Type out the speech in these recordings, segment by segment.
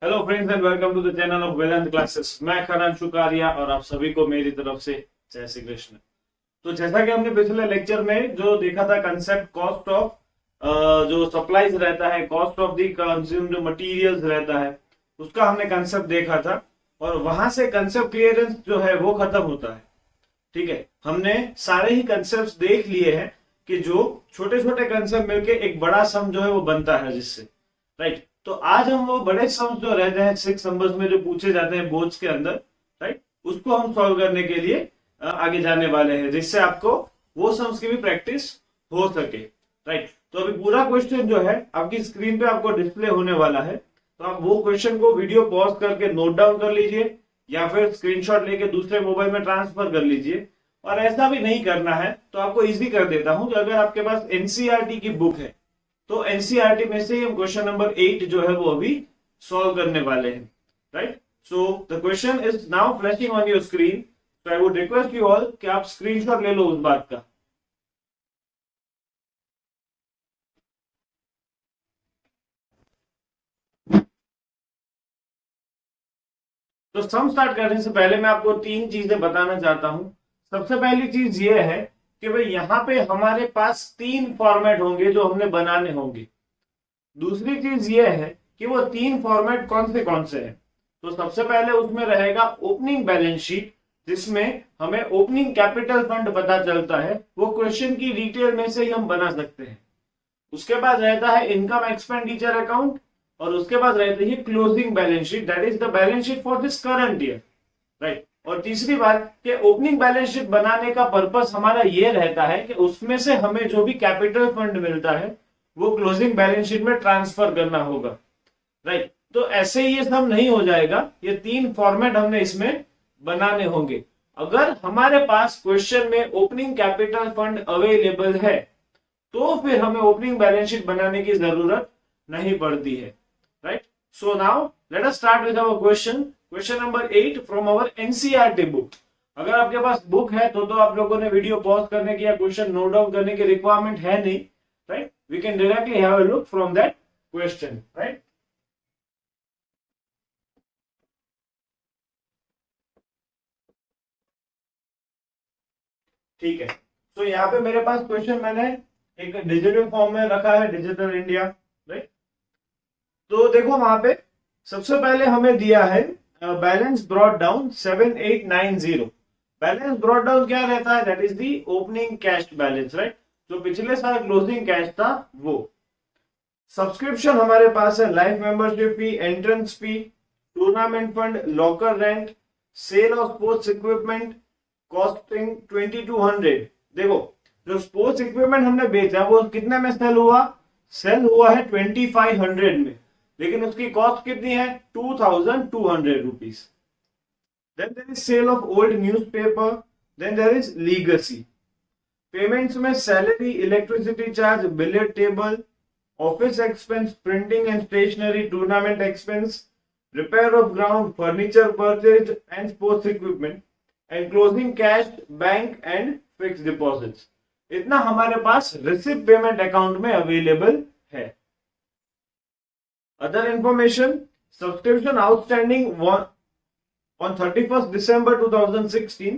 Hello friends and welcome to the channel of Vedant classes. मैं खरान शुकारिया और आप सभी को मेरी तरफ से जय श्री कृष्ण। तो जैसा कि हमने पिछले लेक्चर में जो देखा था कंसेप्ट कॉस्ट ऑफ जो सप्लाईज रहता है, cost of the consumed materials रहता है, उसका हमने कंसेप्ट देखा था और वहां से कंसेप्ट क्लियरेंस जो है वो खत्म होता है। ठीक है, हमने सारे ही कंसेप्ट देख लिए हैं कि जो छोटे छोटे कंसेप्ट मिलके एक बड़ा सम जो है वो बनता है जिससे, राइट। तो आज हम वो बड़े सम्स जो रहते हैं 6 नंबर्स में जो पूछे जाते हैं बोर्ड्स के अंदर, राइट, उसको हम सॉल्व करने के लिए आगे जाने वाले हैं, जिससे आपको वो सम्स की भी प्रैक्टिस हो सके, राइट। तो अभी पूरा क्वेश्चन जो है आपकी स्क्रीन पे आपको डिस्प्ले होने वाला है, तो आप वो क्वेश्चन को वीडियो पॉज करके नोट डाउन कर लीजिए या फिर स्क्रीनशॉट लेके दूसरे मोबाइल में ट्रांसफर कर लीजिए। और ऐसा भी नहीं करना है तो आपको इजी कर देता हूं कि अगर आपके पास एनसीईआरटी की बुक है तो एनसीईआरटी में से हम क्वेश्चन नंबर 8 जो है वो अभी सॉल्व करने वाले हैं, right. So the question is now flashing on your screen, so I would request you all कि आप स्क्रीनशॉट ले लो उस बात का। तो सम स्टार्ट करने से पहले मैं आपको 3 चीजें बताना चाहता हूं। सबसे पहली चीज ये है कि भाई यहां पे हमारे पास 3 फॉर्मेट होंगे जो हमने बनाने होंगे। दूसरी चीज ये है कि वो 3 फॉर्मेट कौन से हैं। तो सबसे पहले उसमें रहेगा ओपनिंग बैलेंस शीट, जिसमें हमें ओपनिंग कैपिटल फंड पता चलता है, वो क्वेश्चन की डिटेल में से ही हम बना सकते हैं। उसके बाद रहता है इनकम एक्सपेंडिचर अकाउंट और उसके बाद रहती है closing balance sheet, that is the balance sheet for this current year, right. और तीसरी बात कि ओपनिंग बैलेंस शीट बनाने का पर्पस हमारा ये रहता है कि उसमें से हमें जो भी कैपिटल फंड मिलता है वो क्लोजिंग बैलेंस शीट में ट्रांसफर करना होगा, राइट। तो ऐसे ये सब नहीं हो जाएगा, ये 3 फॉर्मेट हमने इसमें बनाने होंगे। अगर हमारे पास क्वेश्चन में ओपनिंग कैपिटल फंड अवेलेबल है तो फिर हमें ओपनिंग बैलेंस शीट बनाने की जरूरत नहीं पड़ती है, right. So now let us start with our question number 8 from our NCERT book. अगर आपके पास बुक है तो आप लोगों ने वीडियो पॉज करने की या क्वेश्चन नोट डाउन करने की रिक्वायरमेंट है नहीं, right. We can directly have a look from that question, right. ठीक है, तो यहाँ पे मेरे पास क्वेश्चन मैंने एक डिजिटल फॉर्म में रखा है, डिजिटल इंडिया, राइट। तो देखो वहां पे सबसे पहले हमें दिया है balance brought down 7890। Balance brought down क्या रहता है? That is the opening cash balance, right. जो पिछले साल क्लोजिंग कैश था वो। सब्सक्रिप्शन हमारे पास है life membership fee, entrance fee, tournament fund, locker rent, sale of sports equipment costing 2200। देखो जो स्पोर्ट्स इक्विपमेंट हमने बेचा वो कितने में सेल हुआ? सेल हुआ है 2500 में, लेकिन उसकी कॉस्ट कितनी है? 2200 rupees. Then there is sale of old newspaper, then there is legacy. Payments में salary, electricity charge, billiard table, office expense, printing and stationery, tournament expense, repair of ground, furniture purchase and sports equipment, and closing cash, bank and fixed deposits. इतना हमारे पास receipt payment account में available है। Other information, subscription outstanding on 31st December 2016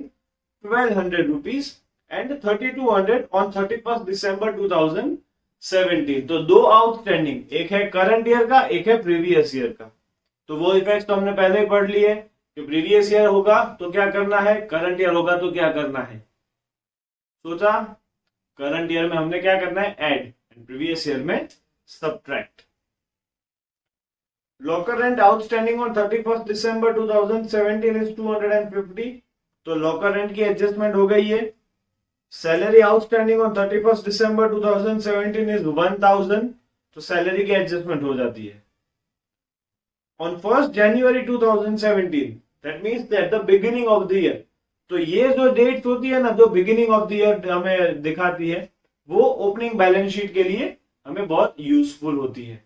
1200 rupees and 3200 on 31st December 2017। तो 2 outstanding, एक है current year का, एक है प्रीवियस ईयर का। तो वो इफेक्ट तो हमने पहले ही पढ़ लिए कि प्रीवियस ईयर होगा तो क्या करना है, करंट ईयर होगा तो क्या करना है। सोचा करंट ईयर में हमने क्या करना है, ऐड, एंड प्रीवियस ईयर में subtract. Locker rent outstanding on 31st December 2017 is 250, तो लॉकर रेंट की एडजस्टमेंट हो गई है। Salary outstanding on 31st December 2017 is 1000, तो सैलरी की एडजस्टमेंट हो जाती है। On 1st January 2017, that means at the beginning of the year, तो ये जो डेट होती है ना, जो बिगिनिंग ऑफ द ईयर हमें दिखाती है, वो ओपनिंग बैलेंस शीट के लिए हमें बहुत यूजफुल होती है।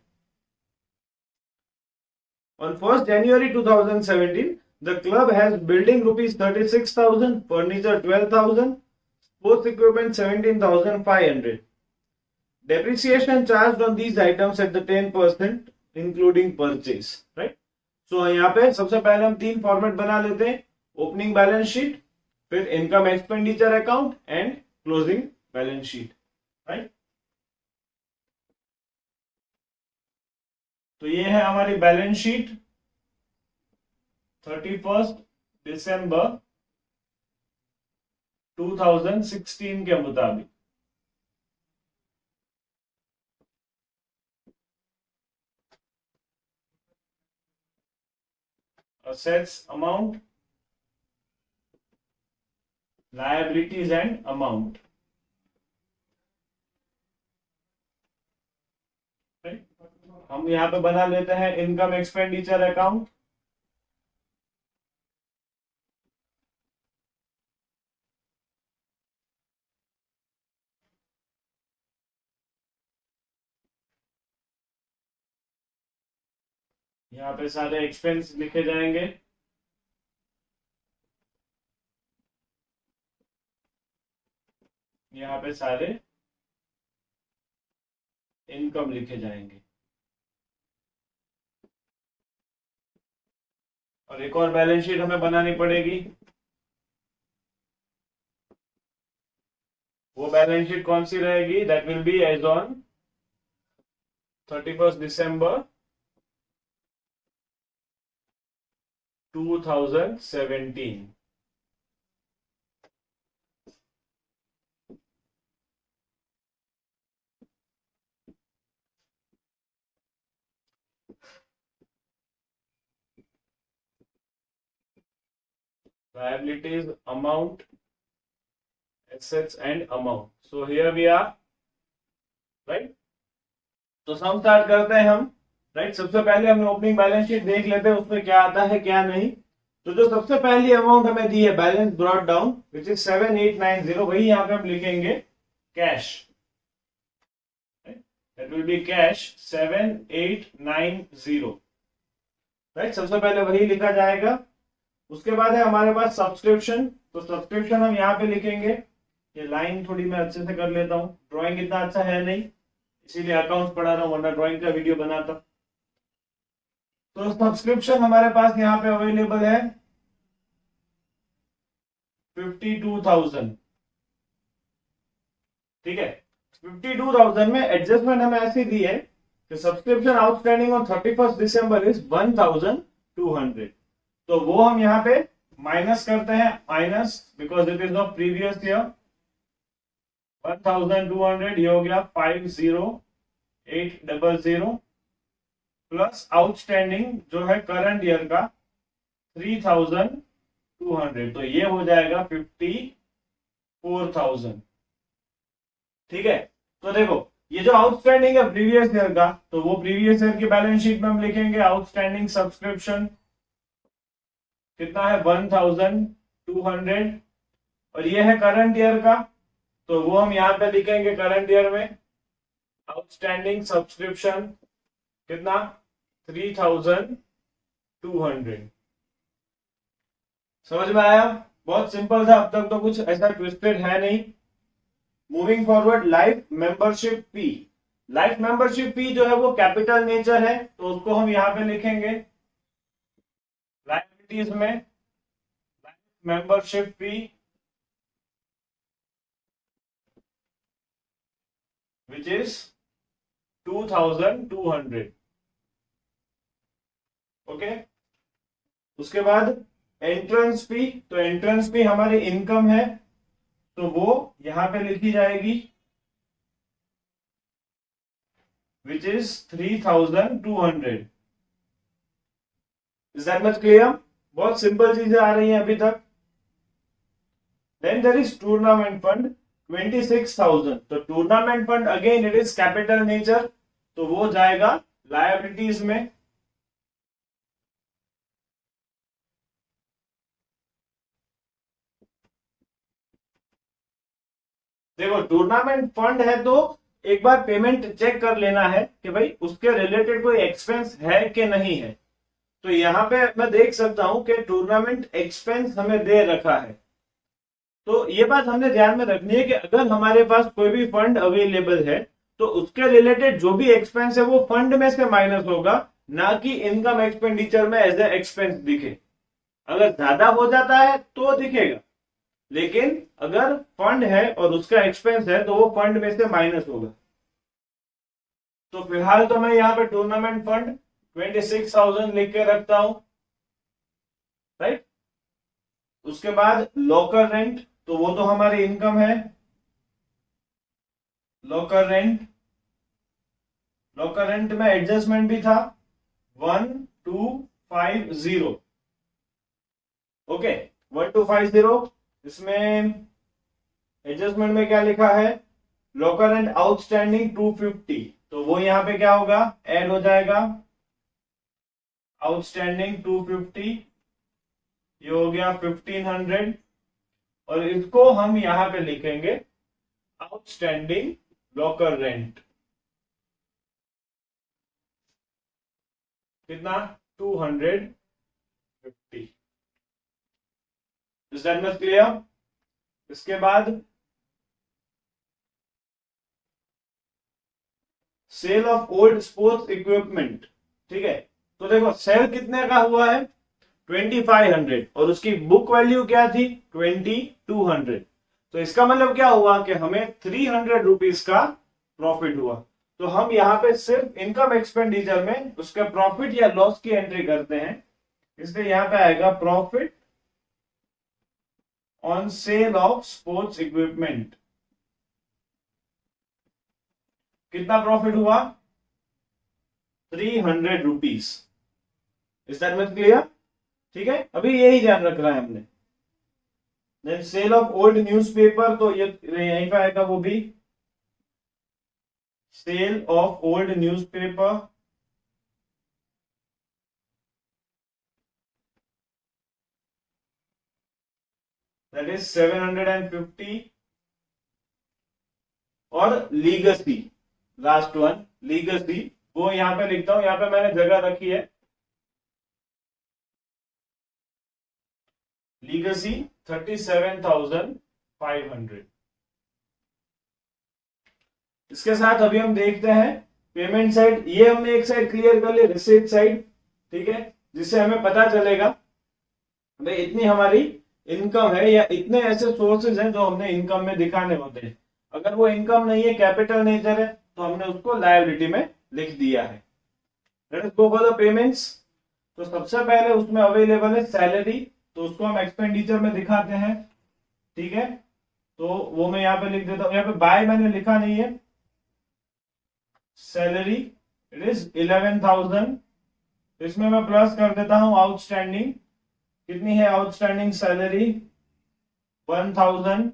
On 1st January 2017, the club has building rupees 36,000, furniture 12,000, sports equipment 17,500. Depreciation charged on these items at the 10%, including purchase, right? सो यहाँ पे सबसे पहले हम तीन फॉर्मेट बना लेते हैं, ओपनिंग बैलेंस शीट, फिर income expenditure account and closing balance sheet, right. तो ये है हमारी बैलेंस शीट 31 दिसंबर 2016 के मुताबिक। assets amount, liabilities and amount, right? हम यहां पे बना लेते हैं इनकम एक्सपेंडिचर अकाउंट। यहाँ पे सारे एक्सपेंस लिखे जाएंगे। यहाँ पे सारे इनकम लिखे जाएंगे। और एक और बैलेंस शीट हमें बनानी पड़ेगी। वो बैलेंस शीट कौन सी रहेगी? That will be as on 31 December 2017। liabilities, amount, assets and amount. So here we are, right? तो सम स्टार्ट करते हैं हम, राइट। सबसे पहले हम ओपनिंग बैलेंस शीट देख लेते हैं उसमें क्या आता है क्या नहीं। तो जो सबसे पहली अमाउंट हमें दी है balance brought down which is 7890, वही यहाँ पे हम लिखेंगे cash, that will be cash 7890, right. सबसे पहले वही लिखा जाएगा। उसके बाद है हमारे पास सब्सक्रिप्शन। तो सब्सक्रिप्शन हम यहाँ पे लिखेंगे, ये लाइन थोड़ी मैं अच्छे से कर लेता हूँ, ड्राइंग इतना अच्छा है नहीं इसीलिए अकाउंट्स पढ़ा रहा हूँ, वरना ड्राइंग का वीडियो बनाता। तो सब्सक्रिप्शन हमारे पास यहाँ पे अवेलेबल है 52,000, ठीक है। 52,000 में एडजस्टमेंट हमें ऐसी दी है कि subscription outstanding on 31 December is 1,200। तो वो हम यहाँ पे माइनस करते हैं, minus because it is of previous year 1,200, ये हो गया 50,800 प्लस आउटस्टैंडिंग जो है करंट ईयर का 3,200, तो ये हो जाएगा 54,000, ठीक है। तो देखो ये जो आउटस्टैंडिंग है प्रीवियस ईयर का, तो वो प्रीवियस ईयर की बैलेंस शीट में हम लिखेंगे आउटस्टैंडिंग सब्सक्रिप्शन कितना है 1,200, और ये है करंट ईयर का, तो वो हम यहां पे लिखेंगे करंट ईयर में आउटस्टैंडिंग सब्सक्रिप्शन कितना 3,200। समझ में आया? बहुत सिंपल था, अब तक तो कुछ ऐसा ट्विस्टेड है नहीं। Moving forward, life membership fee. Life membership फी जो है वो कैपिटल नेचर है, तो उसको हम यहां पे लिखेंगे लाइबिलिटीज में life membership fee which is 2,200, okay. उसके बाद एंट्रेंस फी, तो एंट्रेंस फी हमारी इनकम है, तो वो यहां पे लिखी जाएगी which is 3,200। Is that much clear? बहुत सिंपल चीजें आ रही हैं अभी तक। Then there is tournament fund 26,000, तो tournament fund again it is capital nature, तो वो जाएगा लायबिलिटीज में। देखो टूर्नामेंट फंड है तो एक बार पेमेंट चेक कर लेना है कि भाई उसके रिलेटेड कोई एक्सपेंस है कि नहीं है। तो यहां पे मैं देख सकता हूं कि टूर्नामेंट एक्सपेंस हमें दे रखा है, तो ये बात हमने ध्यान में रखनी है कि अगर हमारे पास कोई भी फंड अवेलेबल है तो उसके रिलेटेड जो भी एक्सपेंस है वो फंड में से माइनस होगा, ना कि इनकम एक्सपेंडिचर में एज ए एक्सपेंस दिखे। अगर ज्यादा हो जाता है तो दिखेगा, लेकिन अगर फंड है और उसका एक्सपेंस है तो वो फंड में से माइनस होगा। तो फिलहाल तो मैं यहाँ पे टूर्नामेंट फंड 26,000 लिख के रखता हूं, राइट। उसके बाद लॉकर रेंट, तो वो तो हमारी इनकम है। लॉकर रेंट में एडजस्टमेंट भी था 1250। ओके, 1250। इसमें एडजस्टमेंट में क्या लिखा है, लॉकर रेंट आउटस्टैंडिंग 250, तो वो यहां पे क्या होगा, ऐड हो जाएगा। आउटस्टैंडिंग 250, ये हो गया 1500, और इसको हम यहां पे लिखेंगे आउटस्टैंडिंग लॉकर रेंट। कितना, 250। Is that much clear. इसके बाद sale of old sports equipment, ठीक है। तो देखो सेल कितने का हुआ है, 2500, और उसकी बुक वैल्यू क्या थी, 2200। तो इसका मतलब क्या हुआ कि हमें 300 रुपीज का प्रॉफिट हुआ। तो हम यहाँ पे सिर्फ इनकम एक्सपेंडिचर में उसका प्रॉफिट या लॉस की एंट्री करते हैं, इसलिए यहाँ पे आएगा profit on sale of sports equipment. कितना प्रॉफिट हुआ, 300 rupees. Is that much clear, ठीक है। अभी यही ध्यान रख रहा है हमने। Then sale of old newspaper, तो ये यहीं पे आएगा वो भी, sale of old newspaper, that is 750। और लीगसी, लास्ट वन लीगसी, वो यहां पे लिखता हूं, यहां पे मैंने जगह रखी है, लीगसी 37,500। इसके साथ अभी हम देखते हैं पेमेंट साइड। ये हमने एक साइड क्लियर कर ली, रिसीट साइड, ठीक है, जिससे हमें पता चलेगा भाई इतनी हमारी इनकम है, या इतने ऐसे सोर्सेज हैं जो हमने इनकम में दिखाने होते हैं। अगर वो इनकम नहीं है, कैपिटल नेचर है, तो हमने उसको लायबिलिटी में लिख दिया है। Let us go for the payments. तो सबसे पहले उसमें अवेलेबल है सैलरी, तो उसको हम एक्सपेंडिचर में दिखाते हैं, ठीक है। तो वो मैं यहाँ पे लिख देता हूँ, यहाँ पे बाय मैंने लिखा नहीं है, सैलरी इट इज 11,000। इसमें मैं प्लस कर देता हूं आउटस्टैंडिंग, कितनी है आउटस्टैंडिंग सैलरी, 1,000।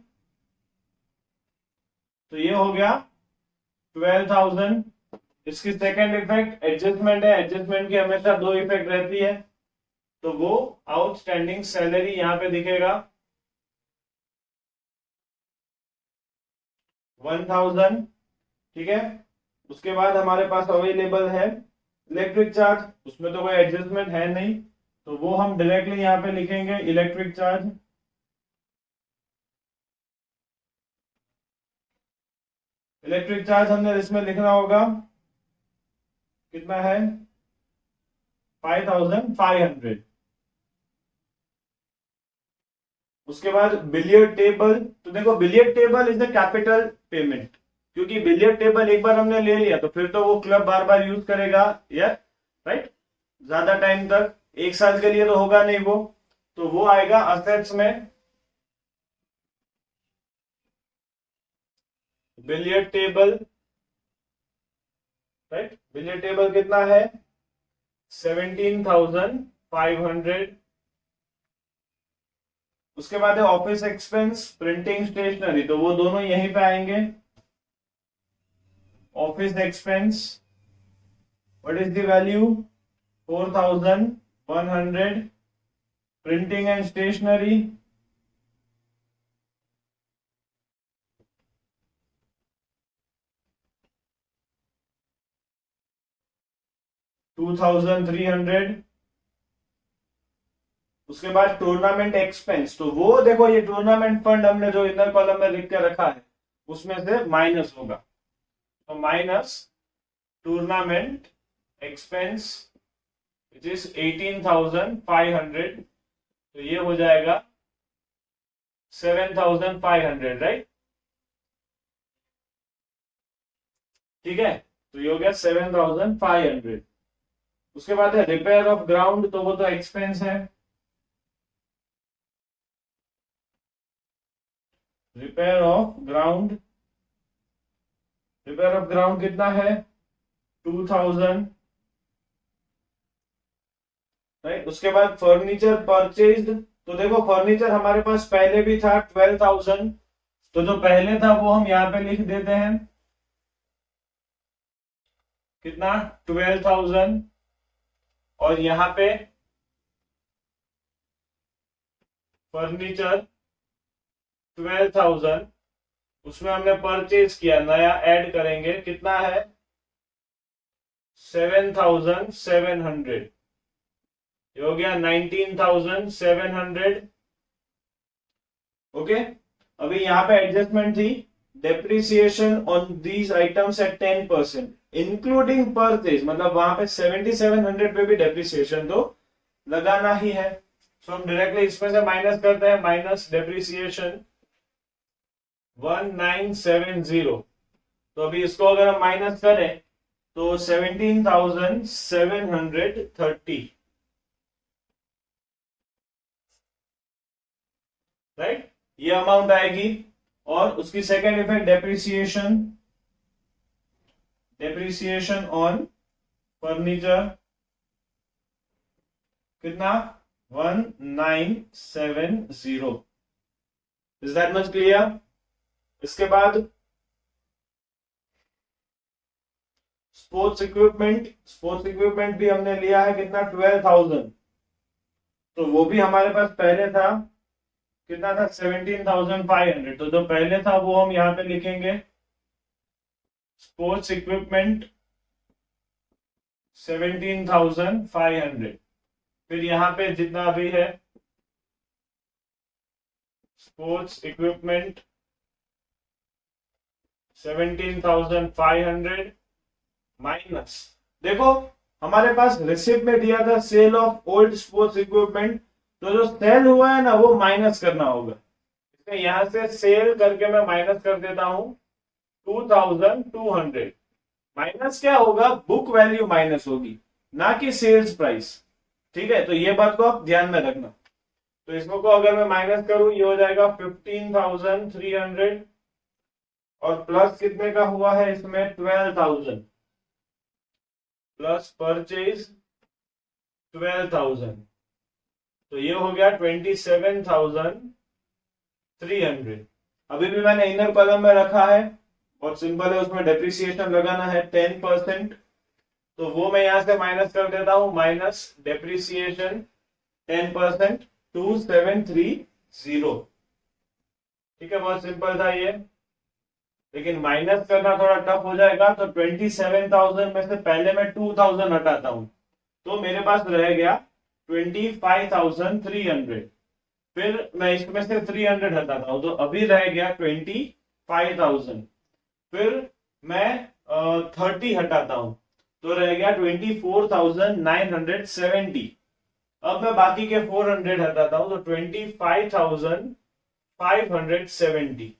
तो ये हो गया 12,000। इसकी सेकेंड इफेक्ट एडजस्टमेंट है, एडजस्टमेंट की हमेशा दो इफेक्ट रहती है, तो वो आउटस्टैंडिंग सैलरी यहां पे दिखेगा 1,000, ठीक है। उसके बाद हमारे पास अवेलेबल है इलेक्ट्रिक चार्ज, उसमें तो कोई एडजस्टमेंट है नहीं, तो वो हम डायरेक्टली यहां पे लिखेंगे इलेक्ट्रिक चार्ज। इलेक्ट्रिक चार्ज हमने इसमें लिखना होगा, कितना है, 5,500। उसके बाद बिलियर्ड टेबल, तो देखो billiard table is a capital payment, क्योंकि बिलियर्ड टेबल एक बार हमने ले लिया तो फिर तो वो क्लब बार बार यूज करेगा, या राइट, ज्यादा टाइम तक, एक साल के लिए तो होगा नहीं वो, तो वो आएगा असेट्स में। Billiard table, right, billiard table कितना है, 17,500। उसके बाद है ऑफिस एक्सपेंस, प्रिंटिंग स्टेशनरी, तो वो दोनों यहीं पे आएंगे। Office expense, what is the value, 4,100। Printing and stationery, 2,300। उसके बाद टूर्नामेंट एक्सपेंस, तो वो देखो ये टूर्नामेंट फंड हमने जो इनर कॉलम में लिख के रखा है उसमें से माइनस होगा, तो minus tournament expense which is 18,500, तो ये हो जाएगा 7,500, राइट। ठीक है, तो ये हो गया 7,500। उसके बाद है रिपेयर ऑफ ग्राउंड, तो वो तो एक्सपेंस है। Repair of ground, repair of ground कितना है 2,000, राइट। उसके बाद फर्नीचर परचेज्ड, तो देखो फर्नीचर हमारे पास पहले भी था 12,000, तो जो पहले था वो हम यहां पे लिख देते हैं, कितना 12,000, और यहां पे फर्नीचर 12,000, उसमें हमने परचेज किया, नया ऐड करेंगे, कितना है 7,700, ये हो गया 19,700। ओके, अभी यहां पे एडजस्टमेंट थी, depreciation on these items eight 10%, including purchase, मतलब वहां पे 7,700 पे भी डेप्रिसिएशन तो लगाना ही है। सो हम डायरेक्टली इसमें से माइनस करते हैं, माइनस डेप्रिसिएशन 1970, तो अभी इसको अगर हम माइनस करें तो 17,730, राइट, ये अमाउंट आएगी। और उसकी second effect depreciation, depreciation on furniture कितना 1970, इज दैट मच क्लियर। इसके बाद स्पोर्ट्स इक्विपमेंट, स्पोर्ट्स इक्विपमेंट भी हमने लिया है, कितना 12,000, तो वो भी हमारे पास पहले था, कितना था 17,500, तो जो पहले था वो हम यहां पे लिखेंगे, स्पोर्ट्स इक्विपमेंट 17,500, फिर यहां पे जितना भी है स्पोर्ट्स इक्विपमेंट 17,500 माइनस, देखो हमारे पास रिसिप्ट में दिया था sale of old sports equipment, तो जो सेल हुआ है ना वो माइनस करना होगा, इसलिए यहां से सेल करके मैं माइनस कर देता हूं 2,200, माइनस क्या होगा, बुक वैल्यू माइनस होगी, ना कि सेल्स प्राइस। ठीक है, तो ये बात को आप ध्यान में रखना। तो इसको को अगर मैं माइनस करूं, ये हो जाएगा 15,300, और प्लस कितने का हुआ है इसमें 12,000, प्लस परचेज 12,000, तो ये हो गया 27,300। अभी भी मैंने इनर कॉलम में रखा है, बहुत सिंपल है, उसमें डेप्रिसिएशन लगाना है 10%, तो वो मैं यहां से माइनस कर देता हूं, माइनस डेप्रिसिएशन 10%, 2730। ठीक है, बहुत सिंपल था ये, लेकिन माइनस करना थोड़ा टफ हो जाएगा, तो 27,000 में से पहले मैं 2,000 हटाता हूं, तो मेरे पास रह गया 25,300, फिर मैं इसमें से 300 हटाता हूं, तो अभी रह गया 25,000, फिर मैं 30 हटाता हूं, तो रह गया 24,970, अब मैं बाकी के 400 हटाता हूं, तो 25,570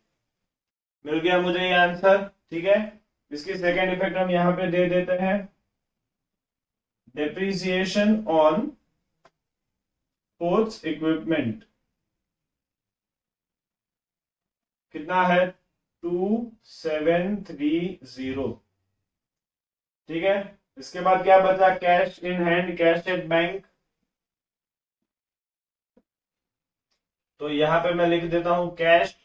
मिल गया मुझे ये आंसर। ठीक है, इसकी सेकेंड इफेक्ट हम यहां पे दे देते हैं, डेप्रिसिएशन ऑन स्पोर्ट्स इक्विपमेंट कितना है 2730। ठीक है, इसके बाद क्या बचा, cash in hand, cash at bank, तो यहां पे मैं लिख देता हूं कैश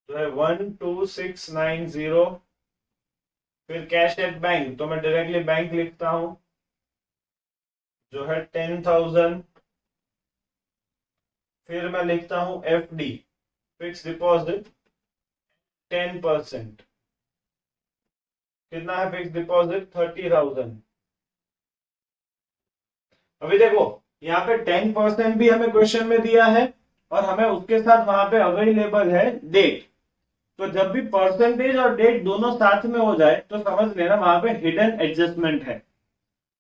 जो है 12,690, फिर कैश एट बैंक, तो मैं डायरेक्टली बैंक लिखता हूं जो है 10,000, फिर मैं लिखता हूं एफडी, फिक्स डिपॉजिट 10%, कितना है फिक्स डिपॉजिट 30,000। अभी देखो यहाँ पे 10% भी हमें क्वेश्चन में दिया है, और हमें उसके साथ वहां पे अवेलेबल है डेट, तो जब भी परसेंटेज और डेट दोनों साथ में हो जाए तो समझ लेना वहां पे हिडन एडजस्टमेंट है।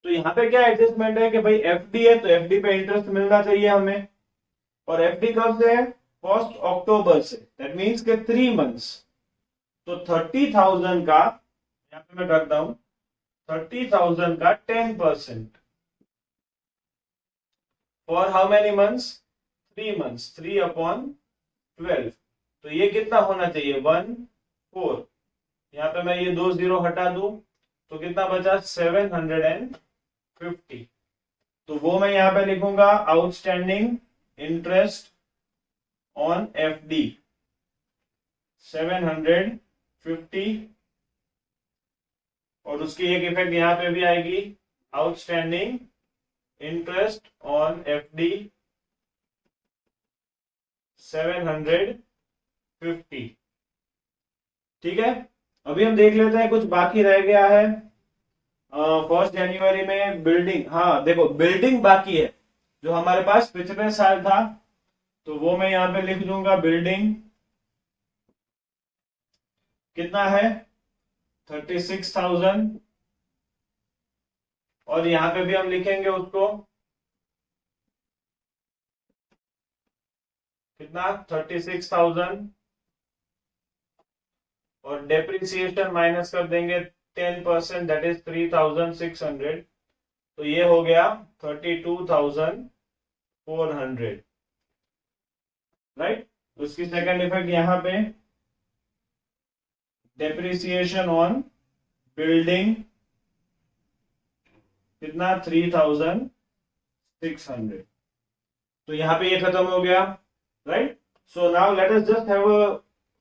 तो यहाँ पे क्या एडजस्टमेंट है कि भाई एफडी है तो एफडी पे इंटरेस्ट मिलना चाहिए हमें, और एफडी कब से है, 1 अक्टूबर से, दैट मीन्स के 3 मंथ्स। तो 30,000 का यहाँ पे मैं करता हूं 30,000 का 10% for how many months, 3 months, 3/12। तो ये कितना होना चाहिए, 1/4। यहाँ पे मैं ये 2 जीरो हटा दूं तो कितना बचा, 750। तो वो मैं यहाँ पे लिखूंगा आउटस्टैंडिंग इंटरेस्ट ऑन एफडी 750, और उसकी एक इफेक्ट यहाँ पे भी आएगी, आउटस्टैंडिंग इंटरेस्ट ऑन एफडी 750। ठीक है, अभी हम देख लेते हैं कुछ बाकी रह गया है। 1 जनवरी में बिल्डिंग, हाँ देखो बिल्डिंग बाकी है जो हमारे पास पिछले साल था, तो वो मैं यहाँ पे लिख दूंगा, बिल्डिंग कितना है 36,000, और यहाँ पे भी हम लिखेंगे उसको कितना 36,000, और डेप्रिसिएशन माइनस कर देंगे 10%, दैट इज 3,600। तो ये हो गया 32,400, राइट। उसकी सेकंड इफेक्ट यहाँ पे डेप्रिसिएशन ऑन बिल्डिंग कितना 3,600। तो यहाँ पे ये खत्म हो गया, right. So now let us just have a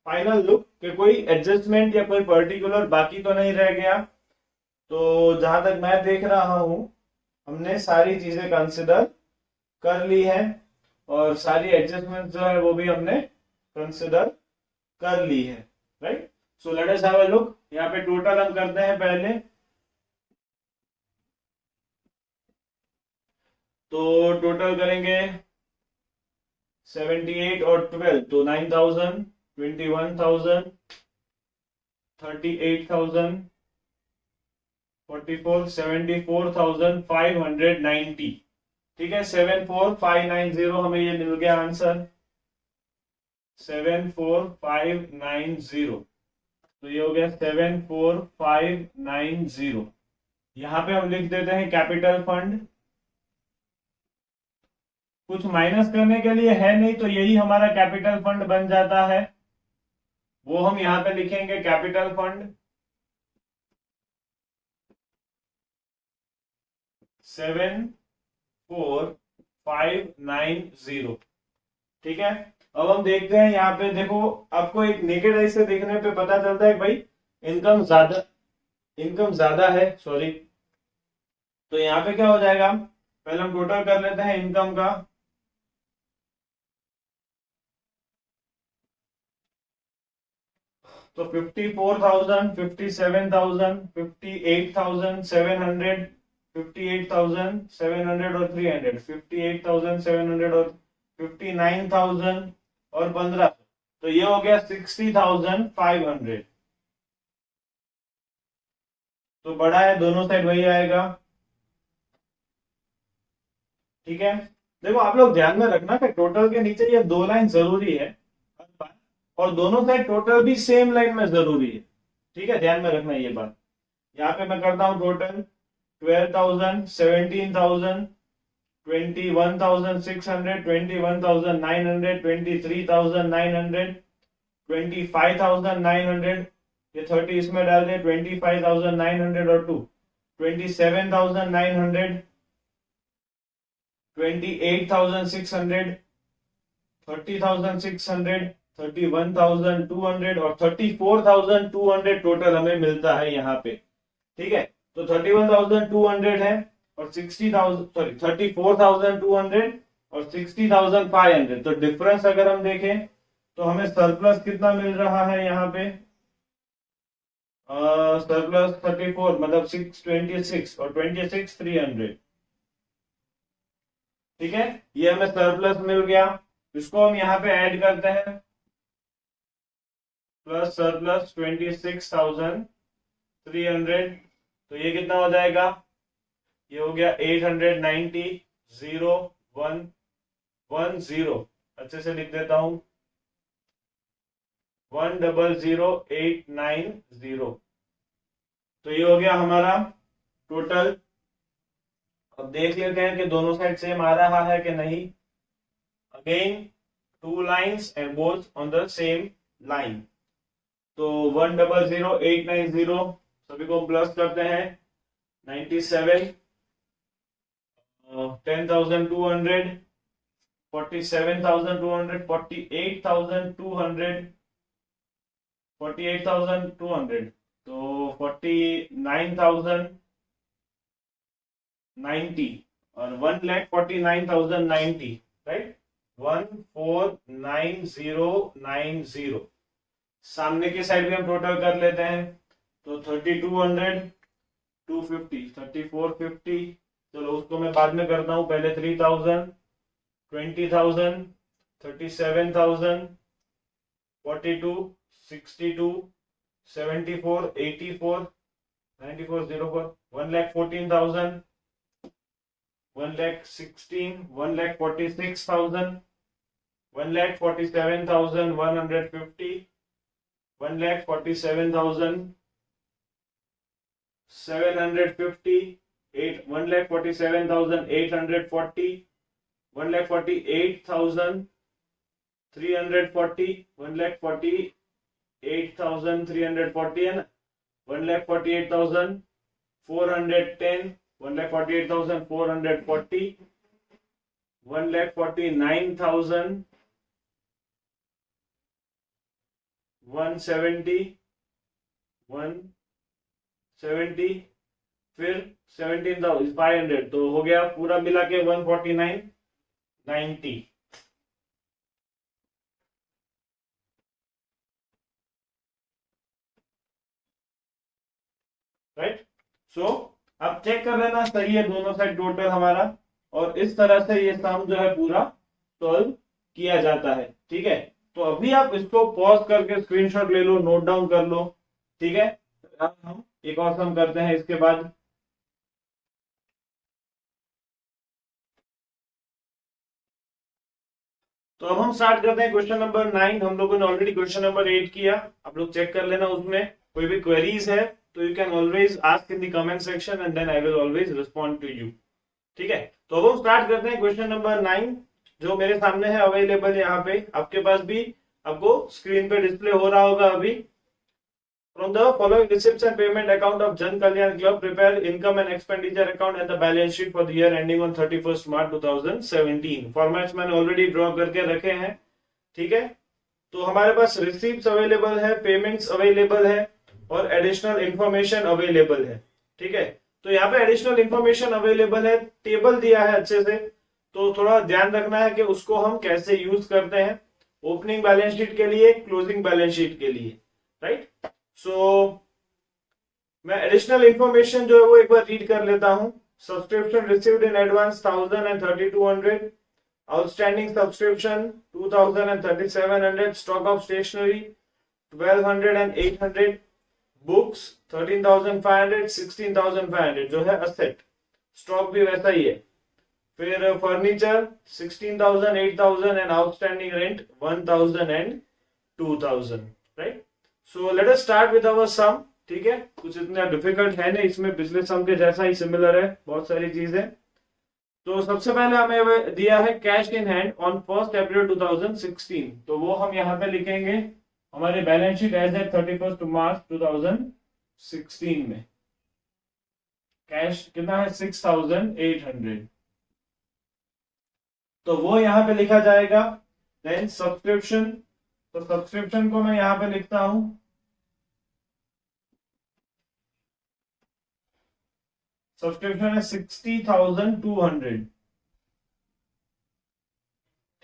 final look कि कोई एडजस्टमेंट या कोई पर्टिकुलर बाकी तो नहीं रह गया। तो जहां तक मैं देख रहा हूं हमने सारी चीजें कंसिडर कर ली है, और सारी एडजस्टमेंट जो है वो भी हमने कंसिडर कर ली है, right. So let us have a look, यहाँ पे टोटल हम करते हैं पहले। तो टोटल करेंगे 78 और 12 तो 9,000, 21,000, 38,000, 44, 74,590। ठीक है, 74,590 हमें ये मिल गया आंसर, 74,590। तो ये हो गया 74,590। यहां पे हम लिख देते हैं कैपिटल फंड, कुछ माइनस करने के लिए है नहीं, तो यही हमारा कैपिटल फंड बन जाता है, वो हम यहां पे लिखेंगे कैपिटल फंड 74,590। ठीक है, अब हम देखते हैं यहाँ पे, देखो आपको एक नेकेड आई से देखने पे पता चलता है भाई इनकम ज्यादा है, सॉरी। तो यहाँ पे क्या हो जाएगा, पहले हम टोटल कर लेते हैं इनकम का। तो 54,000, 57,000, 58,700, 58,700 और 300, 58,700 और 59,000 और 15। तो ये हो गया 60,500। तो बड़ा है, दोनों साइड वही आएगा। ठीक है, देखो आप लोग ध्यान में रखना कि टोटल के नीचे ये 2 लाइन जरूरी है, और दोनों साइड टोटल भी सेम लाइन में जरूरी है। ठीक है, ध्यान में रखना ये बात। यहाँ पे मैं करता हूं टोटल 12,000, 17,000, 21,600, 21,900, 23,900, 25,900, ये 30 इसमें डाल दे, 25,900 और 2 27,900, 28,600, 30,600, 31,200 और 34,200 टोटल हमें मिलता है यहाँ पे। ठीक है, तो 31,200 है और 60,000, सॉरी 34,200 और 60,500। तो डिफरेंस अगर हम देखें तो हमें सरप्लस कितना मिल रहा है यहाँ पे, सरप्लस 34 मतलब 626 और 26,300। ठीक है, ये हमें सरप्लस मिल गया, इसको हम यहाँ पे ऐड करते हैं, प्लस सरप्लस 26,300। तो ये कितना हो जाएगा ये हो गया 890,0,110, अच्छे से लिख देता हूं 100,890। तो ये हो गया हमारा टोटल। अब देख लेते हैं कि दोनों साइड सेम आ रहा है कि नहीं। Again 2 lines and both on the same line. तो 100,890 सभी को प्लस करते हैं। 97, 10,200, 47,200, 48,200, 48,200, तो 49,090 और 1,49,090, राइट। 149090। सामने की साइड भी हम टोटल कर लेते हैं। तो 3200, 250, 3450, चलो उसको मैं बाद में करता हूं, पहले 3000, 20,000, 37,000, 42, 62, 74, 84, 9404, 1,14,000, 1,16,000, 1,46,000, 1,47,150, 1,47,750, 1,47,840, 1,48,340, 1,48,340 है ना, 1,48,410, 1,48,440, 1,49,170, 170, फिर 17,500, तो हो गया पूरा मिला के 149,90। राइट। सो अब चेक कर लेना सही है दोनों साइड टोटल हमारा, और इस तरह से ये सम जो है पूरा सॉल्व किया जाता है। ठीक है, तो अभी आप इसको पॉज करके स्क्रीनशॉट ले लो, नोट डाउन कर लो। ठीक है, अब हम एक और सम करते हैं इसके बाद। तो अब हम स्टार्ट करते हैं क्वेश्चन नंबर 9। हम लोगों ने ऑलरेडी क्वेश्चन नंबर 8 किया, आप लोग चेक कर लेना। उसमें कोई भी क्वेरीज है तो you can always ask in the comment section and then I will always respond to you. ठीक है, तो अब हम स्टार्ट करते हैं क्वेश्चन नंबर 9 जो मेरे सामने है, अवेलेबल है यहाँ पे, आपके पास भी आपको स्क्रीन पे डिस्प्ले हो रहा होगा अभी। From the following receipts and payment account of Jan Kalyan Club, prepare income and expenditure account and the balance sheet for the year ending on 31st March 2017। Formats मैंने ऑलरेडी ड्रॉ करके रखे हैं। ठीक है, तो हमारे पास रिसीप्ट अवेलेबल है, payments available है और एडिशनल इंफॉर्मेशन अवेलेबल है। ठीक है, तो यहाँ पे एडिशनल इंफॉर्मेशन अवेलेबल है, टेबल दिया है अच्छे से, तो थोड़ा ध्यान रखना है कि उसको हम कैसे यूज करते हैं ओपनिंग बैलेंस शीट के लिए, क्लोजिंग बैलेंस शीट के लिए। राइट, सो मैं एडिशनल इंफॉर्मेशन जो है वो एक बार रीड कर लेता हूं। Subscription received in advance 1,000 and 3,200, outstanding subscription 2,000 and 3,700, stock of stationery 1,200 and 800, books 13,500, 16,500 जो है असेट, स्टॉक भी वैसा ही है। फिर furniture 16,000, 8,000 and outstanding rent 1,000 and 2,000। Right, so let us start with our sum. ठीक है, कुछ इतना डिफिकल्ट है नहीं इसमें, पिछले सम के जैसा ही सिमिलर है बहुत सारी चीजें। तो सबसे पहले हमें दिया है कैश इन हैंड ऑन 1 अप्रैल 2016, तो वो हम यहाँ पे लिखेंगे हमारे बैलेंस शीट एज एट 31 मार्च 2016 में। कैश कितना है 6,800, तो वो यहाँ पे लिखा जाएगा। देन सब्सक्रिप्शन, तो सब्सक्रिप्शन को मैं यहां पे लिखता हूं, सब्सक्रिप्शन है 60,200।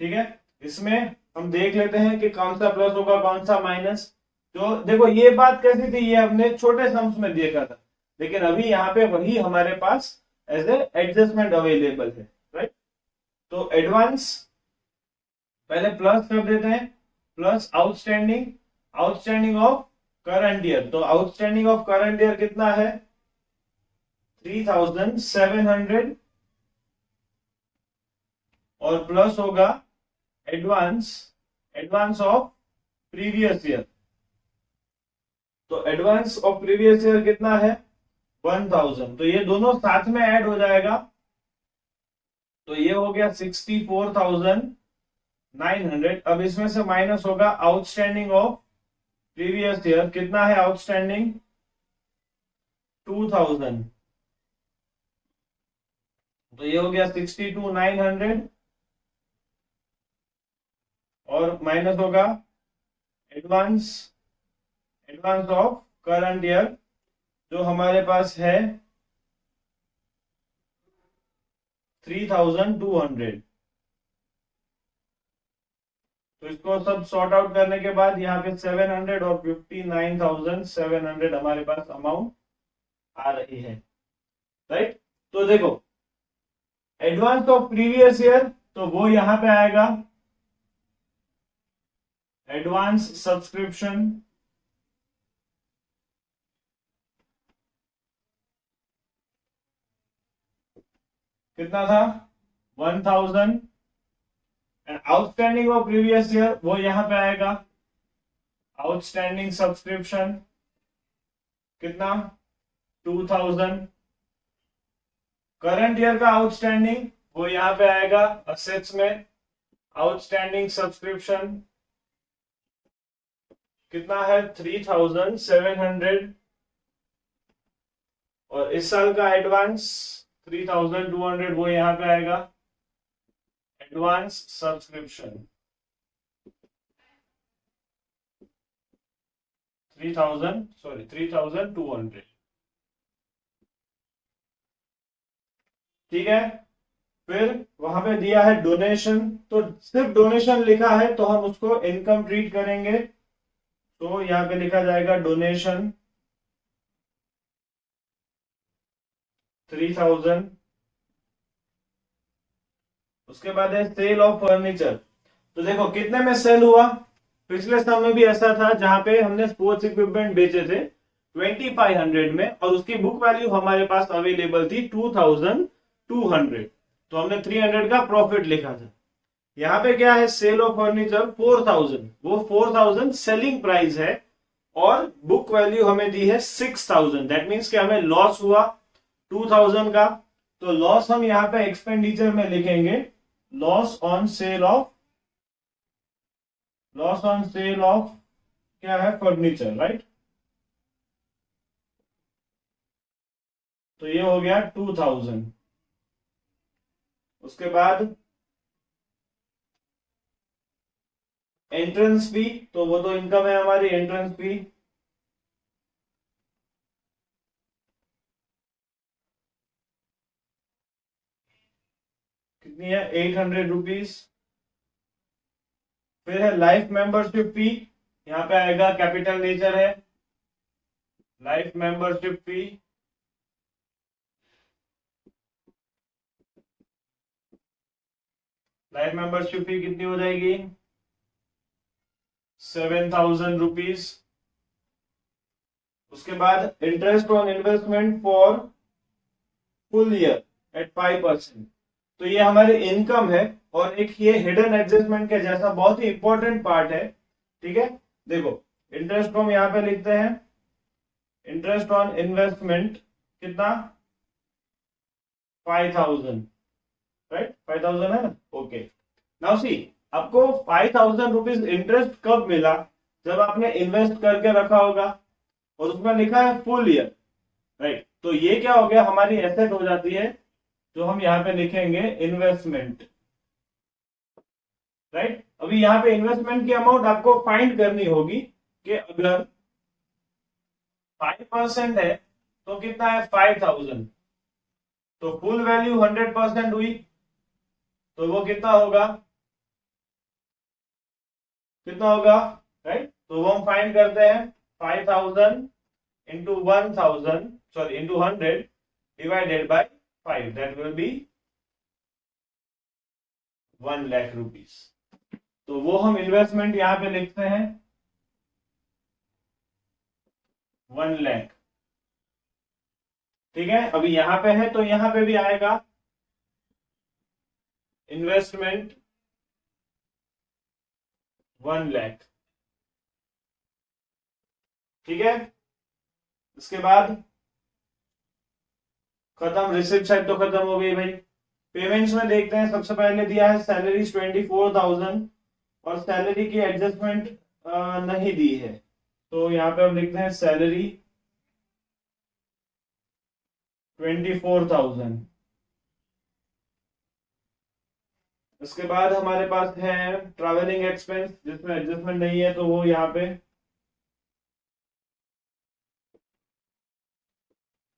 ठीक है, इसमें हम देख लेते हैं कि कौन सा प्लस होगा कौन सा माइनस। तो देखो ये बात कैसी थी, ये हमने छोटे सम्स में देखा था, लेकिन अभी यहाँ पे वही हमारे पास एज ए एडजस्टमेंट अवेलेबल है। राइट, तो एडवांस पहले प्लस कर देते हैं, plus outstanding, outstanding of current year, तो आउटस्टैंडिंग ऑफ करंट ईयर कितना है 3,700 और प्लस होगा advance advance of previous year. तो एडवांस ऑफ प्रीवियस ईयर कितना है 1,000, तो ये दोनों साथ में ऐड हो जाएगा, तो ये हो गया 64,900। अब इसमें से माइनस होगा आउटस्टैंडिंग ऑफ प्रीवियस ईयर, कितना है आउटस्टैंडिंग 2,000, तो ये हो गया 62,900 और माइनस होगा advance advance of current year जो हमारे पास है 3,200। तो इसको सब सॉर्ट आउट करने के बाद यहाँ पे 700 और 59,700 हमारे पास अमाउंट आ रही है, राइट। तो देखो एडवांस ऑफ प्रीवियस ईयर, तो वो यहां पे आएगा एडवांस सब्सक्रिप्शन, कितना था 1,000, and outstanding of previous year वो यहां पे आएगा आउटस्टैंडिंग सब्सक्रिप्शन, कितना 2,000। करंट ईयर का आउटस्टैंडिंग वो यहां पे आएगा असेट्स में आउटस्टैंडिंग सब्सक्रिप्शन, कितना है 3,700 और इस साल का एडवांस 3,200 वो यहां पे आएगा एडवांस सब्सक्रिप्शन 3,200, ठीक है। फिर वहां पे दिया है डोनेशन, तो सिर्फ डोनेशन लिखा है तो हम उसको इनकम ट्रीट करेंगे, तो यहां पे लिखा जाएगा डोनेशन 3,000। उसके बाद है सेल ऑफ फर्नीचर, तो देखो कितने में सेल हुआ, पिछले समय भी ऐसा था जहां पे हमने स्पोर्ट्स इक्विपमेंट बेचे थे 2,500 में और उसकी बुक वैल्यू हमारे पास अवेलेबल थी 2,200, तो हमने 300 का प्रॉफिट लिखा था। यहाँ पे क्या है सेल ऑफ फर्नीचर 4,000, वो 4,000 सेलिंग प्राइस है और बुक वैल्यू हमें दी है 6,000, दैट मीन्स कि हमें लॉस हुआ 2,000 का, तो लॉस हम यहाँ पे एक्सपेंडिचर में लिखेंगे लॉस ऑन सेल ऑफ क्या है फर्नीचर, राइट। तो ये हो गया 2,000। उसके बाद एंट्रेंस फी, तो वो तो इनकम है हमारी एंट्रेंस फी, कितनी है 800 रुपीज। फिर है लाइफ मेंबरशिप फी, यहाँ पे आएगा कैपिटल नेचर है life membership fee, life membership fee कितनी हो जाएगी 7,000 रुपीज। उसके बाद interest on investment for full year at 5%, तो ये हमारी इनकम है और एक ये हिडन एडजस्टमेंट के जैसा बहुत ही इंपॉर्टेंट पार्ट है, ठीक है। देखो इंटरेस्ट को हम यहाँ पे लिखते हैं इंटरेस्ट ऑन इन्वेस्टमेंट कितना 5,000, राइट 5,000 है ना, ओके। नाउ सी आपको 5,000 रुपीज इंटरेस्ट कब मिला, जब आपने इन्वेस्ट करके रखा होगा और उसमें लिखा है फुल ईयर, राइट। तो ये क्या हो गया हमारी एसेट हो जाती है जो हम यहाँ पे लिखेंगे इन्वेस्टमेंट, राइट। अभी यहाँ पे इन्वेस्टमेंट की अमाउंट आपको फाइंड करनी होगी कि अगर 5% है तो कितना है 5,000, तो फुल वैल्यू 100% हुई, तो वो कितना होगा राइट। तो वो हम फाइंड करते हैं 5,000 into 1,000 sorry into 100 divided by 5, that will B 1 lakh rupees. तो वो हम इन्वेस्टमेंट यहां पे लिखते हैं 1 लाख। ठीक है, अभी यहाँ पे है तो यहाँ पे भी आएगा इन्वेस्टमेंट 1 लाख। ठीक है, इसके बाद खत्म, रिसिप्ट साइड तो खत्म हो गई भाई। पेमेंट्स में देखते हैं, सबसे पहले दिया है सैलरी 24,000 और सैलरी की एडजस्टमेंट नहीं दी है, तो यहाँ पे हम लिखते हैं सैलरी 24,000। इसके बाद हमारे पास है ट्रैवलिंग एक्सपेंस जिसमें एडजस्टमेंट नहीं है, तो वो यहाँ पे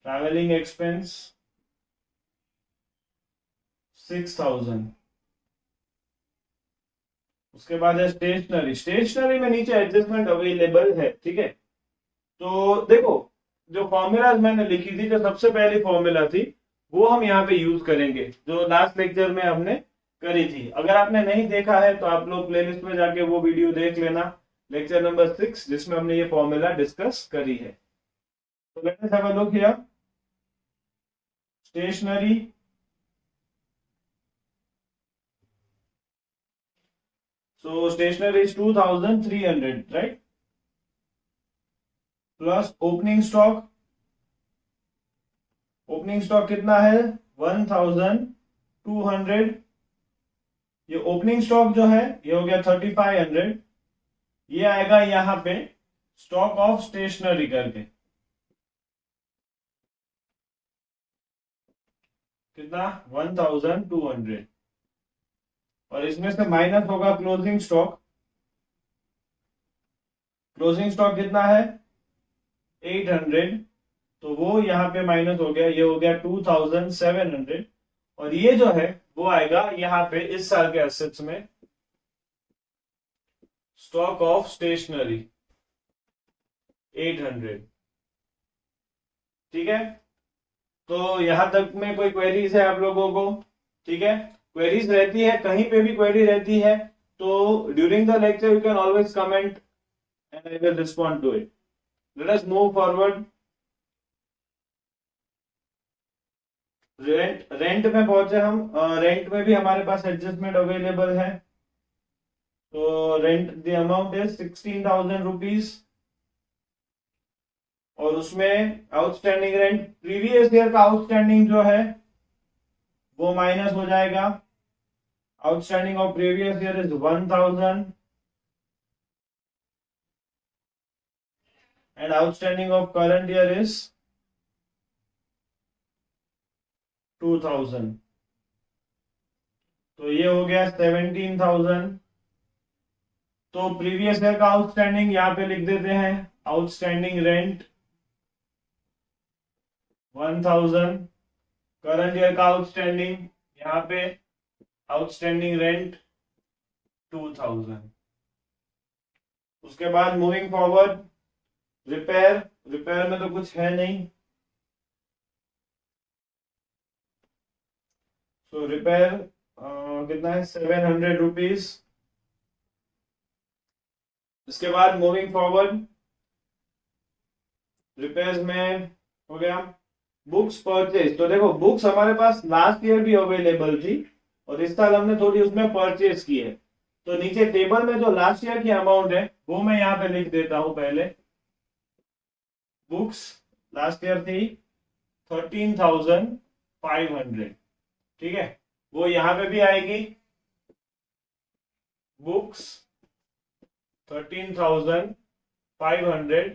ट्रैवलिंग एक्सपेंस 6,000। उसके बाद है स्टेशनरी, स्टेशनरी में नीचे एडजस्टमेंट अवेलेबल है। ठीक है, तो देखो जो फॉर्मूलाज मैंने लिखी थी, जो सबसे पहली फॉर्मूला थी वो हम यहाँ पे यूज करेंगे, जो लास्ट लेक्चर में हमने करी थी। अगर आपने नहीं देखा है तो आप लोग प्लेलिस्ट में जाके वो वीडियो देख लेना, लेक्चर नंबर 6, जिसमें हमने ये फॉर्मूला डिस्कस करी है। तो let's have a look here. Stationery, so stationery is 2,300, right? Plus opening stock, opening stock कितना है 1,200। ये ओपनिंग स्टॉक जो है ये हो गया 3,500। ये आएगा यहां पे स्टॉक ऑफ स्टेशनरी करके, कितना 1,200, और इसमें से माइनस होगा क्लोजिंग स्टॉक। क्लोजिंग स्टॉक कितना है 800, तो वो यहाँ पे माइनस हो गया, ये हो गया 2,700। और ये जो है वो आएगा यहाँ पे इस साल के एसेट्स में स्टॉक ऑफ स्टेशनरी 800। ठीक है, तो यहां तक में कोई क्वेरीज है आप लोगों को? ठीक है, क्वेरीज रहती है, कहीं पे भी क्वेरी रहती है तो during the lecture you can always comment and I will respond to it. Let us move forward. Rent में पहुंचे हम, रेंट में भी हमारे पास एडजस्टमेंट अवेलेबल है। तो rent the amount is 16,000 rupees, और उसमें आउटस्टैंडिंग रेंट प्रीवियस ईयर का आउटस्टैंडिंग जो है वो माइनस हो जाएगा। Outstanding of previous year is 1,000 and outstanding of current year is 2,000, तो ये हो गया 17,000। तो प्रीवियस ईयर का आउटस्टैंडिंग यहां पे लिख देते हैं, आउटस्टैंडिंग रेंट 1,000, करंट ईयर का आउटस्टैंडिंग यहाँ पे आउटस्टैंडिंग रेंट 2,000। उसके बाद मूविंग फॉरवर्ड, रिपेयर, रिपेयर में तो कुछ है नहीं, तो रिपेयर कितना है 700 रुपीज। इसके बाद मूविंग फॉरवर्ड रिपेयर्स में हो गया बुक्स परचेज। तो देखो बुक्स हमारे पास लास्ट ईयर भी अवेलेबल थी और इस साल हमने थोड़ी उसमें परचेज की है, तो नीचे टेबल में जो लास्ट ईयर की अमाउंट है वो मैं यहाँ पे लिख देता हूं। पहले बुक्स लास्ट ईयर थी 13,500, ठीक है, वो यहाँ पे भी आएगी बुक्स 13,500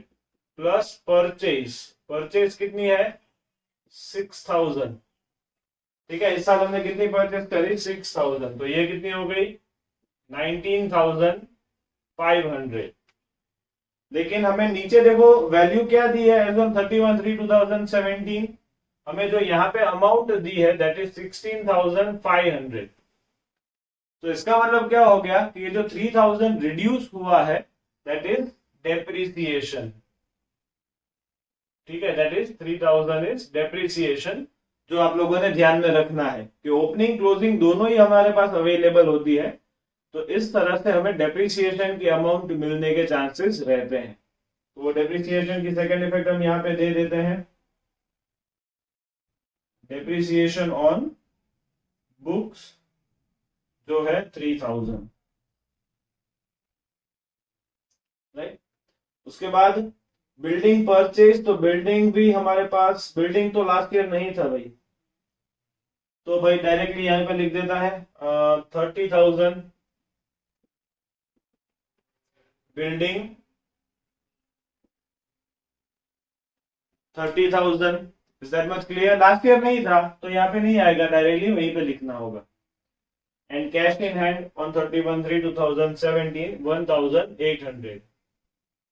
प्लस परचेज, परचेज कितनी है 6,000। ठीक है, इस साल हमने कितनी परचेज करी 6,000, तो ये कितनी हो गई 19,500। लेकिन हमें नीचे देखो वैल्यू क्या दी है एज ऑन 31/3/2017, हमें जो यहाँ पे अमाउंट दी है दैट इज 16,500। तो इसका मतलब क्या हो गया कि ये जो 3,000 रिड्यूस हुआ है दैट इज डेप्रिसिएशन। ठीक है, दैट इज 3,000 इज डेप्रिसिएशन, जो आप लोगों ने ध्यान में रखना है कि ओपनिंग क्लोजिंग दोनों ही हमारे पास अवेलेबल होती है, तो इस तरह से हमें डेप्रिसिएशन की अमाउंट मिलने के चांसेस रहते हैं। तो वो डेप्रिसिएशन की सेकंड इफेक्ट हम यहाँ पे दे देते हैं। डेप्रिसिएशन ऑन बुक्स जो है 3000, राइट। उसके बाद बिल्डिंग परचेज, तो बिल्डिंग भी हमारे पास, बिल्डिंग तो लास्ट ईयर नहीं था भाई, तो भाई डायरेक्टली यहां पे लिख देता है 30,000 building, 30,000। Is that much clear? Last year नहीं था तो यहाँ पे नहीं आएगा, डायरेक्टली वहीं पे लिखना होगा। And cash in hand on 31/3/2017 1,800,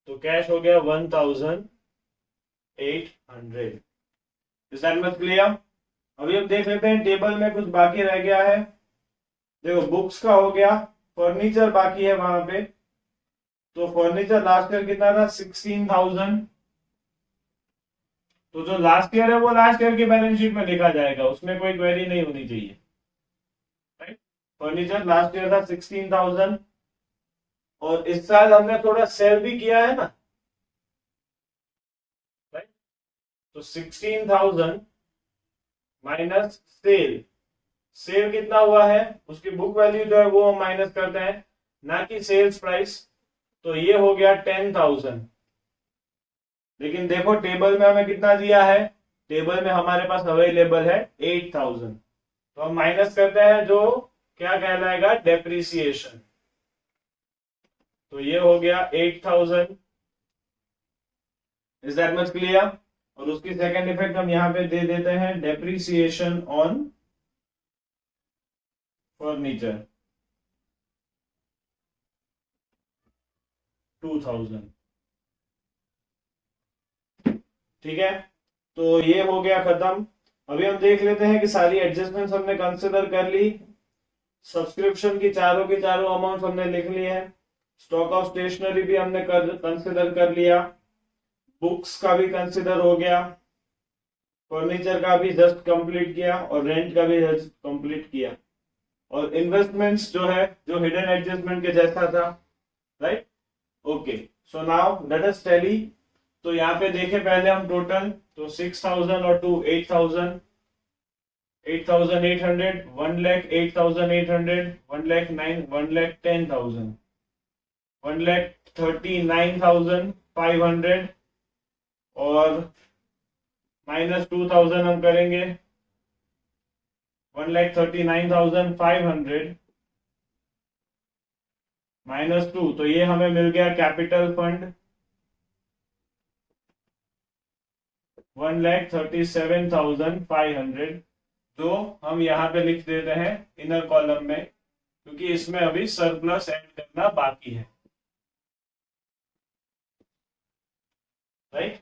तो कैश हो गया 1,800। Is that much clear? अभी हम देख लेते हैं टेबल में कुछ बाकी रह गया है। देखो बुक्स का हो गया, फर्नीचर बाकी है वहां पे, तो फर्नीचर लास्ट ईयर कितना था 16,000, तो जो लास्ट ईयर है वो लास्ट ईयर की बैलेंस शीट में लिखा जाएगा, उसमें कोई क्वेरी नहीं होनी चाहिए, राइट। फर्नीचर लास्ट ईयर था 16,000, और इस साल हमने थोड़ा सेल भी किया है ना, राइट। तो 16,000 माइनस सेल, सेल कितना हुआ है उसकी बुक वैल्यू जो है वो हम माइनस करते हैं, ना कि सेल्स प्राइस, तो ये हो गया 10,000। लेकिन देखो टेबल में हमें कितना दिया है, टेबल में हमारे पास अवेलेबल है 8,000, तो हम माइनस करते हैं जो क्या कहलाएगा डेप्रिसिएशन, तो ये हो गया 8,000। Is that much clear? और उसकी सेकंड इफेक्ट हम यहां पे दे देते हैं डेप्रिसिएशन ऑन फर्नीचर 2,000, ठीक है। तो ये हो गया खत्म। अभी हम देख लेते हैं कि सारी एडजस्टमेंट्स हमने कंसिडर कर ली, सब्सक्रिप्शन की चारों अमाउंट हमने लिख ली है, स्टॉक ऑफ स्टेशनरी भी हमने कंसिडर कर लिया, बुक्स का भी कंसिडर हो गया, फर्नीचर का भी जस्ट कंप्लीट किया, और रेंट का भी जस्ट कंप्लीट किया, और इन्वेस्टमेंट्स जो है जो हिडन एडजस्टमेंट के जैसा था, राइट। ओके, सो नाउ लेट अस टैली। तो यहाँ पे देखें पहले हम टोटल, तो 6,000 और 2 8,000, 8,800, 1,08,800, 1,09,000, 1,10,000, 1,39,500, और माइनस 2,000 हम करेंगे 1,39,500 माइनस 2, तो ये हमें मिल गया कैपिटल फंड 1,37,500, जो हम यहाँ पे लिख देते हैं इनर कॉलम में, क्योंकि इसमें अभी सरप्लस ऐड करना बाकी है, राइट।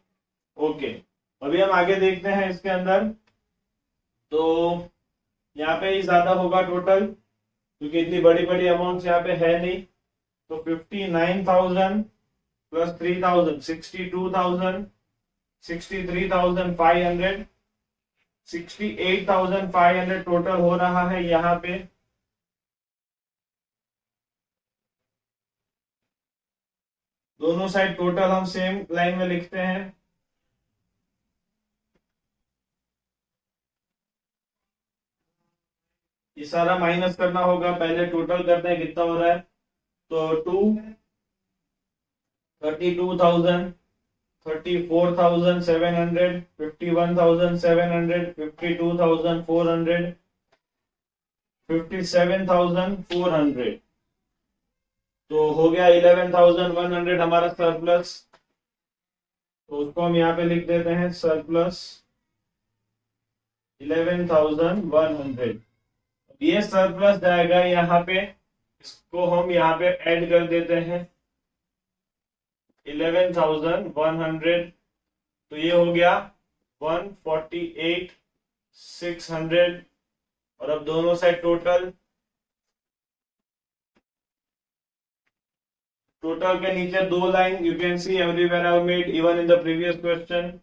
ओके, अभी हम आगे देखते हैं इसके अंदर। तो यहाँ पे ही ज्यादा होगा टोटल, क्योंकि इतनी बड़ी बड़ी अमाउंट यहाँ पे है नहीं, तो 59,000 प्लस 3,000 62,000, 63,500, 68,500 टोटल हो रहा है यहाँ पे। दोनों साइड टोटल हम सेम लाइन में लिखते हैं, ये सारा माइनस करना होगा, पहले टोटल करते हैं कितना हो रहा है, तो 32,000, 34,700, 51,700, 52,400, 57,400, तो हो गया 11,100 हमारा सरप्लस, तो उसको हम यहाँ पे लिख देते हैं सरप्लस 11,100। ये सरप्लस जाएगा यहाँ पे, इसको हम यहाँ पे ऐड कर देते हैं 11,100, तो ये हो गया 148,600, और अब दोनों साइड टोटल के नीचे दो line, you can see everywhere I have made even in the previous question.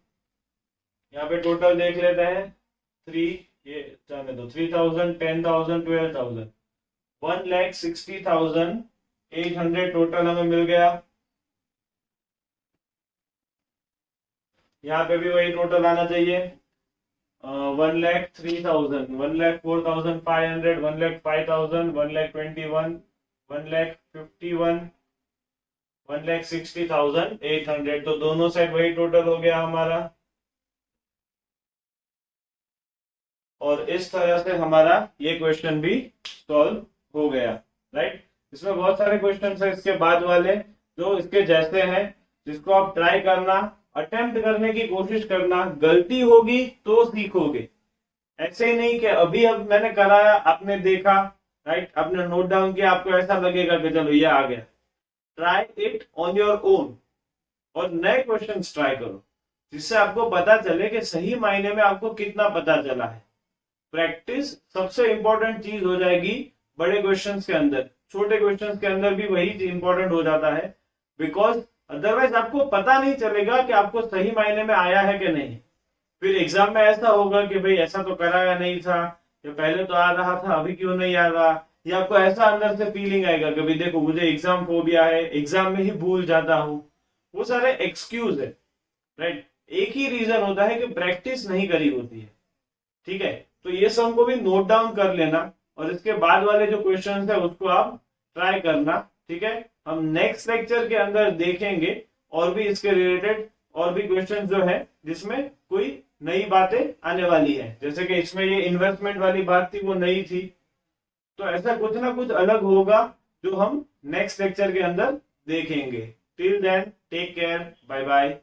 यहाँ पे टोटल देख लेते हैं 3, ये जाने दो, 3,000, 10,000, 12,000, 1,60,800 टोटल हमें मिल गया। यहाँ पे भी वही टोटल आना चाहिए, 1,03,000, 1,04,500, 1,05,000, 1,21,000, 1,51,000, 1,60,800। तो दोनों साइड वही टोटल हो गया हमारा। और इस तरह से हमारा ये क्वेश्चन भी सॉल्व हो गया, राइट। इसमें बहुत सारे क्वेश्चन है इसके बाद वाले जो इसके जैसे हैं, जिसको आप ट्राई करना, अटेम्प्ट करने की कोशिश करना। गलती होगी तो सीखोगे, ऐसे ही नहीं कि अभी अब मैंने कराया, आपने देखा, राइट, आपने नोट डाउन किया, आपको ऐसा लगेगा कि चलो ये आ गया। Try it on your own और नए क्वेश्चंस ट्राई करो, जिससे आपको पता चले कि सही मायने में आपको कितना पता चला है। प्रैक्टिस सबसे इंपॉर्टेंट चीज हो जाएगी बड़े क्वेश्चंस के अंदर। छोटे क्वेश्चंस के अंदर भी वही इंपॉर्टेंट हो जाता है, बिकॉज अदरवाइज आपको पता नहीं चलेगा कि आपको सही मायने में आया है कि नहीं। फिर एग्जाम में ऐसा होगा कि भाई ऐसा तो कराया नहीं था, या पहले तो आ रहा था अभी क्यों नहीं आ रहा, या आपको ऐसा अंदर से फीलिंग आएगा कि भाई देखो मुझे एग्जाम फोबिया है, एग्जाम में ही भूल जाता हूं। वो सारे एक्सक्यूज है, राइट। एक ही रीजन होता है कि प्रैक्टिस नहीं करी होती है, ठीक है। तो ये सब को भी नोट डाउन कर लेना और इसके बाद वाले जो क्वेश्चन है उसको आप ट्राई करना, ठीक है। हम नेक्स्ट लेक्चर के अंदर देखेंगे और भी इसके रिलेटेड और भी क्वेश्चन जो है जिसमें कोई नई बातें आने वाली है। जैसे कि इसमें ये इन्वेस्टमेंट वाली बात थी, वो नई थी, तो ऐसा कुछ ना कुछ अलग होगा जो हम नेक्स्ट लेक्चर के अंदर देखेंगे। Till then take care, bye bye.